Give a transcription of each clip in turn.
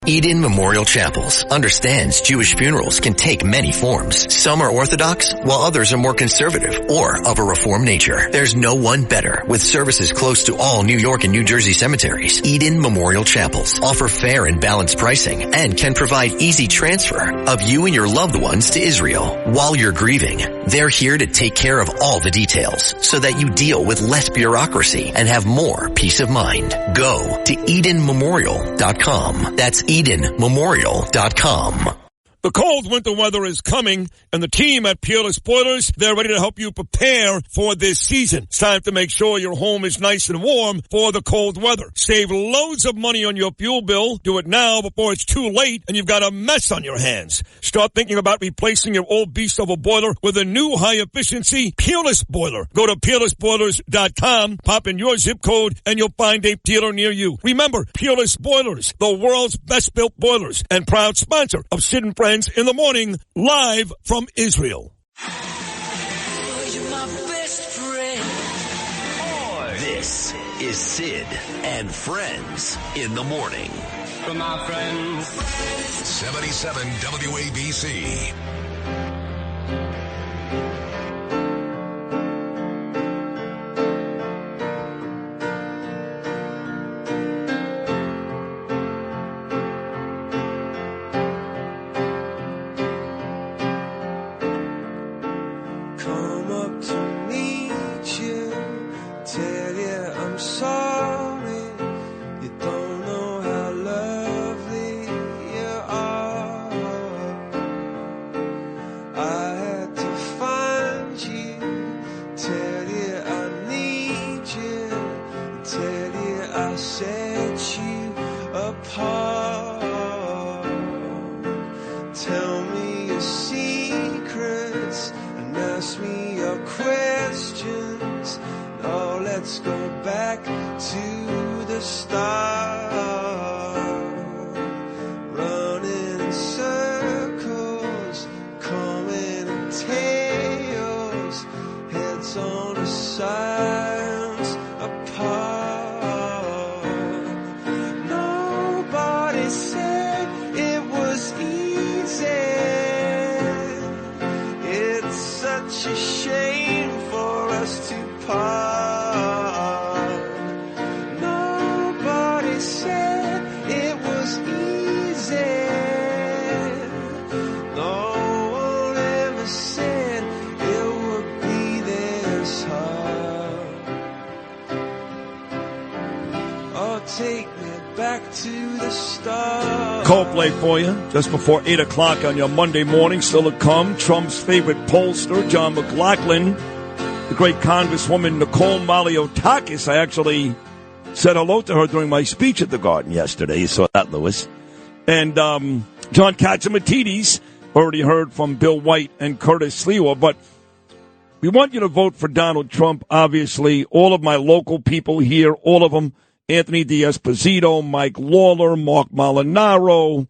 Eden Memorial Chapels understands Jewish funerals can take many forms. Some are Orthodox, while others are more conservative or of a Reformed nature. There's no one better. With services close to all New York and New Jersey cemeteries, Eden Memorial Chapels offer fair and balanced pricing and can provide easy transfer of you and your loved ones to Israel. While you're grieving, they're here to take care of all the details so that you deal with less bureaucracy and have more peace of mind. Go to EdenMemorial.com. That's EdenMemorial.com. The cold winter weather is coming, and the team at Peerless Boilers, they're ready to help you prepare for this season. It's time to make sure your home is nice and warm for the cold weather. Save loads of money on your fuel bill. Do it now before it's too late and you've got a mess on your hands. Start thinking about replacing your old beast of a boiler with a new high-efficiency Peerless Boiler. Go to PeerlessBoilers.com, pop in your zip code, and you'll find a dealer near you. Remember, Peerless Boilers, the world's best-built boilers, and proud sponsor of Sid and Friends in the Morning, live from Israel. This is Sid and Friends in the Morning. From our friends. 77 WABC. Coldplay for you just before 8 o'clock on your Monday morning. Still to come, Trump's favorite pollster, John McLaughlin, the great Congresswoman Nicole Maliotakis. I actually said hello to her during my speech at the Garden yesterday. You saw that, Lewis. And John Katsimatidis, already heard from Bill White and Curtis Sliwa. But we want you to vote for Donald Trump, obviously. All of my local people here, all of them. Anthony D'Esposito, Mike Lawler, Mark Molinaro,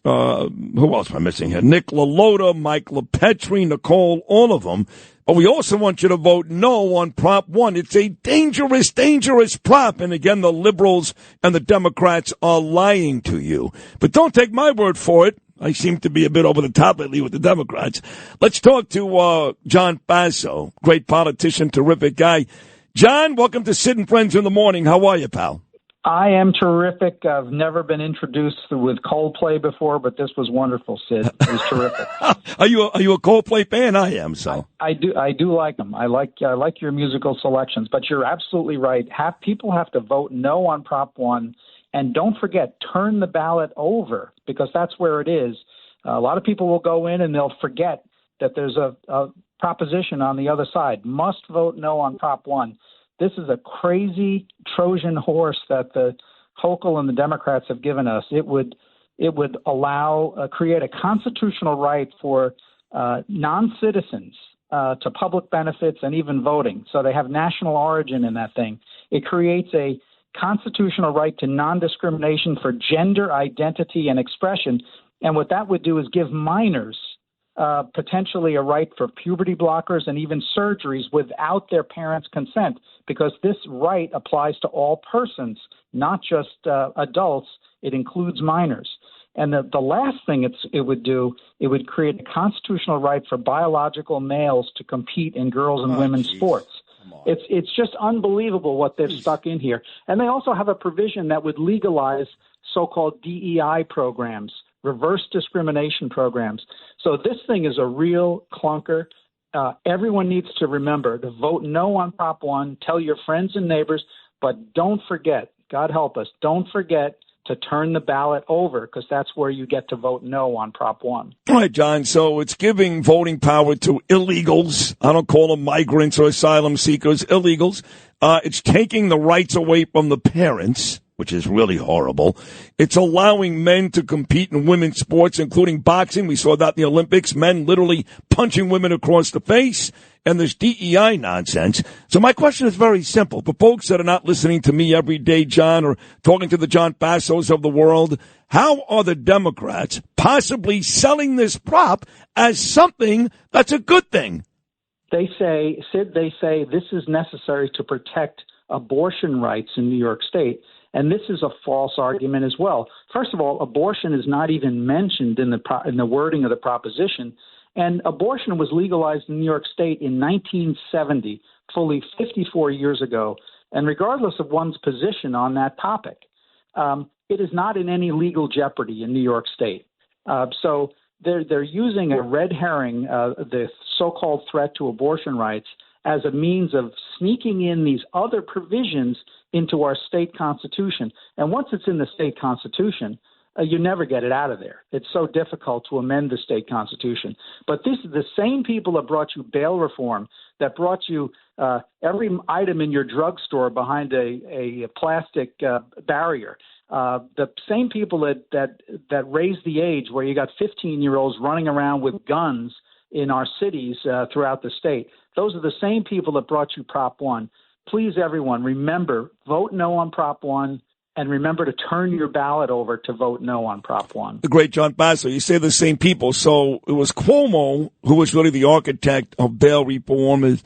who else am I missing here? Nick LaLota, Mike LaPetri, Nicole, all of them. But we also want you to vote no on Prop 1. It's a dangerous, dangerous prop. And again, the liberals and the Democrats are lying to you. But don't take my word for it. I seem to be a bit over the top lately with the Democrats. Let's talk to John Faso, great politician, terrific guy. John, welcome to Sid and Friends in the Morning. How are you, pal? I am terrific. I've never been introduced with Coldplay before, but this was wonderful, Sid. It was terrific. Are you a Coldplay fan? I am. So I do like them. I like your musical selections. But you're absolutely right. People have to vote no on Prop 1, and don't forget, turn the ballot over, because that's where it is. A lot of people will go in and they'll forget that there's a proposition on the other side. Must vote no on Prop 1. This is a crazy Trojan horse that the Hochul and the Democrats have given us. It would allow create a constitutional right for non-citizens to public benefits and even voting. So they have national origin in that thing. It creates a constitutional right to non-discrimination for gender identity and expression. And what that would do is give minors potentially a right for puberty blockers and even surgeries without their parents' consent, because this right applies to all persons, not just adults. It includes minors. And the last thing it would do, it would create a constitutional right for biological males to compete in girls and women's sports. It's just unbelievable what they've stuck in here. And they also have a provision that would legalize so-called DEI programs, reverse discrimination programs. So this thing is a real clunker. Everyone needs to remember to vote no on Prop 1. Tell your friends and neighbors, but don't forget, God help us, don't forget to turn the ballot over, because that's where you get to vote no on Prop 1. All right, John. So it's giving voting power to illegals. I don't call them migrants or asylum seekers, illegals. It's taking the rights away from the parents, which is really horrible. It's allowing men to compete in women's sports, including boxing. We saw that in the Olympics, men literally punching women across the face, and this DEI nonsense. So my question is very simple. For folks that are not listening to me every day, John, or talking to the John Fasos of the world, how are the Democrats possibly selling this prop as something that's a good thing? They say, Sid, this is necessary to protect abortion rights in New York State. And this is a false argument as well. First of all, abortion is not even mentioned in the wording of the proposition. And abortion was legalized in New York State in 1970, fully 54 years ago. And regardless of one's position on that topic, it is not in any legal jeopardy in New York State. So they're using a red herring, the so-called threat to abortion rights, as a means of sneaking in these other provisions into our state constitution. And once it's in the state constitution, you never get it out of there. It's so difficult to amend the state constitution. But this is the same people that brought you bail reform, that brought you every item in your drugstore behind a plastic barrier. The same people that raised the age where you got 15-year-olds running around with guns in our cities throughout the state. Those are the same people that brought you Prop 1. Please, everyone, remember, vote no on Prop 1, and remember to turn your ballot over to vote no on Prop 1. The great John Faso, you say the same people. So it was Cuomo who was really the architect of bail reform, as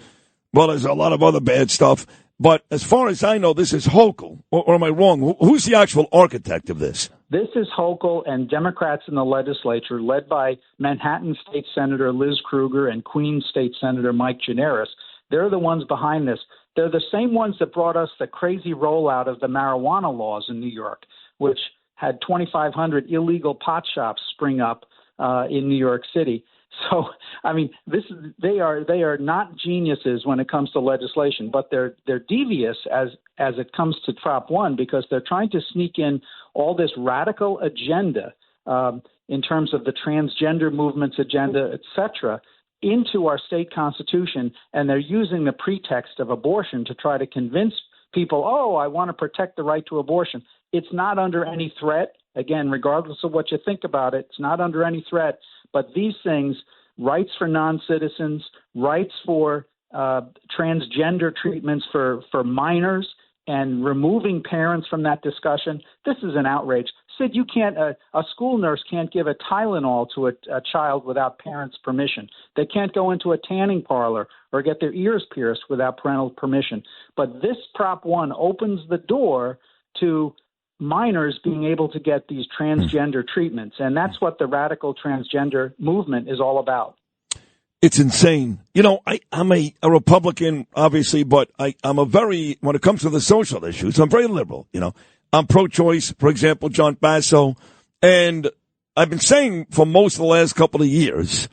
well as a lot of other bad stuff. But as far as I know, this is Hochul. Or am I wrong? Who's the actual architect of this? This is Hochul and Democrats in the legislature, led by Manhattan State Senator Liz Krueger and Queens State Senator Mike Gianaris. They're the ones behind this. They're the same ones that brought us the crazy rollout of the marijuana laws in New York, which had 2,500 illegal pot shops spring up in New York City. So, I mean, they are not geniuses when it comes to legislation, but they're devious as it comes to Prop 1, because they're trying to sneak in all this radical agenda in terms of the transgender movement's agenda, et cetera, into our state constitution, and they're using the pretext of abortion to try to convince people, oh, I want to protect the right to abortion. It's not under any threat. Again, regardless of what you think about it, it's not under any threat. But these things, rights for non-citizens, rights for transgender treatments for minors, and removing parents from that discussion, this is an outrage. Sid, you can't. A school nurse can't give a Tylenol to a child without parents' permission. They can't go into a tanning parlor or get their ears pierced without parental permission. But this Prop 1 opens the door to minors being able to get these transgender treatments, and that's what the radical transgender movement is all about. It's insane. You know, I'm a Republican, obviously, but I'm when it comes to the social issues, I'm very liberal. You know, I'm pro-choice, for example, John Faso. And I've been saying for most of the last couple of years,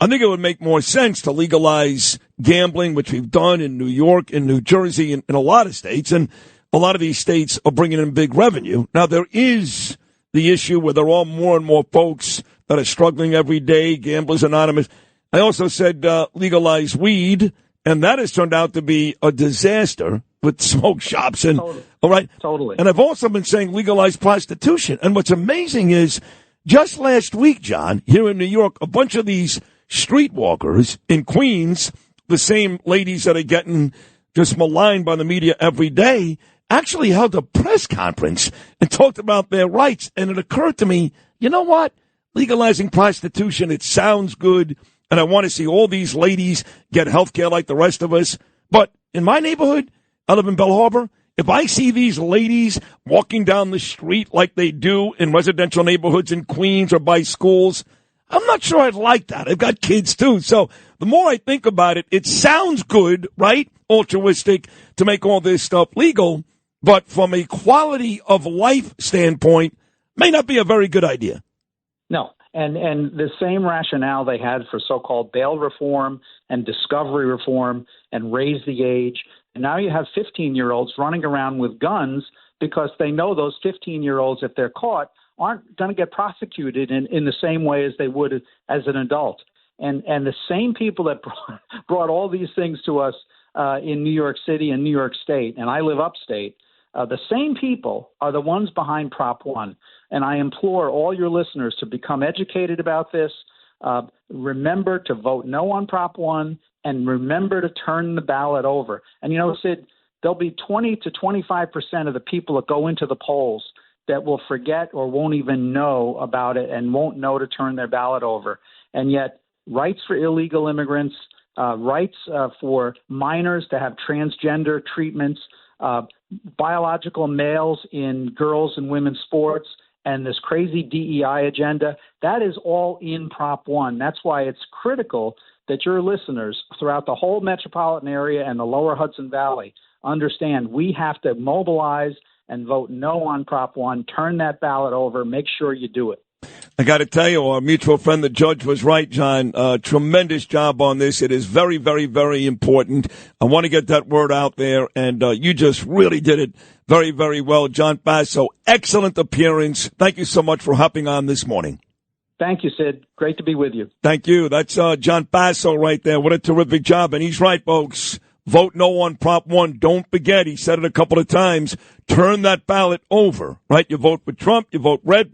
I think it would make more sense to legalize gambling, which we've done in New York, in New Jersey, in a lot of states. And a lot of these states are bringing in big revenue. Now, there is the issue where there are more and more folks that are struggling every day, Gamblers Anonymous. I also said legalize weed, and that has turned out to be a disaster with smoke shops. And Totally. All right, Totally. And I've also been saying legalize prostitution. And what's amazing is just last week, John, here in New York, a bunch of these streetwalkers in Queens, the same ladies that are getting just maligned by the media every day, actually held a press conference and talked about their rights. And it occurred to me, you know what? Legalizing prostitution, it sounds good. And I want to see all these ladies get health care like the rest of us. But in my neighborhood, I live in Bell Harbor, If I see these ladies walking down the street like they do in residential neighborhoods in Queens or by schools, I'm not sure I'd like that. I've got kids, too. So the more I think about it, it sounds good, right? Altruistic to make all this stuff legal. But from a quality of life standpoint, may not be a very good idea. No. And the same rationale they had for so-called bail reform and discovery reform and raise the age. And now you have 15-year-olds running around with guns because they know those 15-year-olds, if they're caught, aren't going to get prosecuted in the same way as they would as an adult. And the same people that brought all these things to us in New York City and New York State, and I live upstate, the same people are the ones behind Prop 1. And I implore all your listeners to become educated about this. Remember to vote no on Prop 1 and remember to turn the ballot over. And, Sid, there'll be 20 to 25% of the people that go into the polls that will forget or won't even know about it and won't know to turn their ballot over. And yet rights for illegal immigrants, rights for minors to have transgender treatments, biological males in girls and women's sports, and this crazy DEI agenda, that is all in Prop 1. That's why it's critical that your listeners throughout the whole metropolitan area and the lower Hudson Valley understand we have to mobilize and vote no on Prop 1. Turn that ballot over. Make sure you do it. I got to tell you, our mutual friend, the judge, was right, John. Tremendous job on this. It is very, very, very important. I want to get that word out there, and you just really did it very, very well. John Faso, excellent appearance. Thank you so much for hopping on this morning. Thank you, Sid. Great to be with you. Thank you. That's John Faso right there. What a terrific job. And he's right, folks. Vote no on Prop 1. Don't forget, he said it a couple of times, turn that ballot over, right? You vote for Trump, you vote red.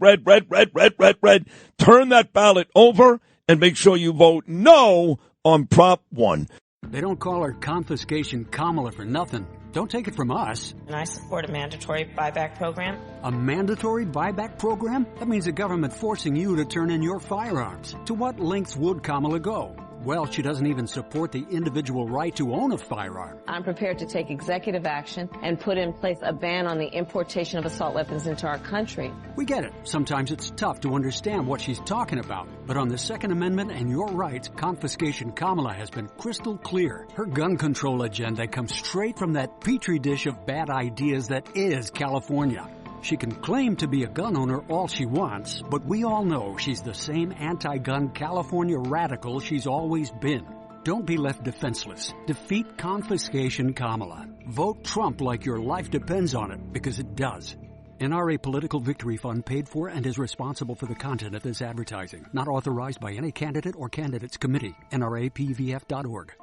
Turn that ballot over and make sure you vote no on Prop 1. They don't call her Confiscation Kamala for nothing. Don't take it from us. And I support a mandatory buyback program. A mandatory buyback program? That means the government forcing you to turn in your firearms. To what lengths would Kamala go? Well, she doesn't even support the individual right to own a firearm. I'm prepared to take executive action and put in place a ban on the importation of assault weapons into our country. We get it. Sometimes it's tough to understand what she's talking about. But on the Second Amendment and your rights, Confiscation Kamala has been crystal clear. Her gun control agenda comes straight from that petri dish of bad ideas that is California. She can claim to be a gun owner all she wants, but we all know she's the same anti-gun California radical she's always been. Don't be left defenseless. Defeat Confiscation Kamala. Vote Trump like your life depends on it, because it does. NRA Political Victory Fund paid for and is responsible for the content of this advertising. Not authorized by any candidate or candidates committee. NRAPVF.org.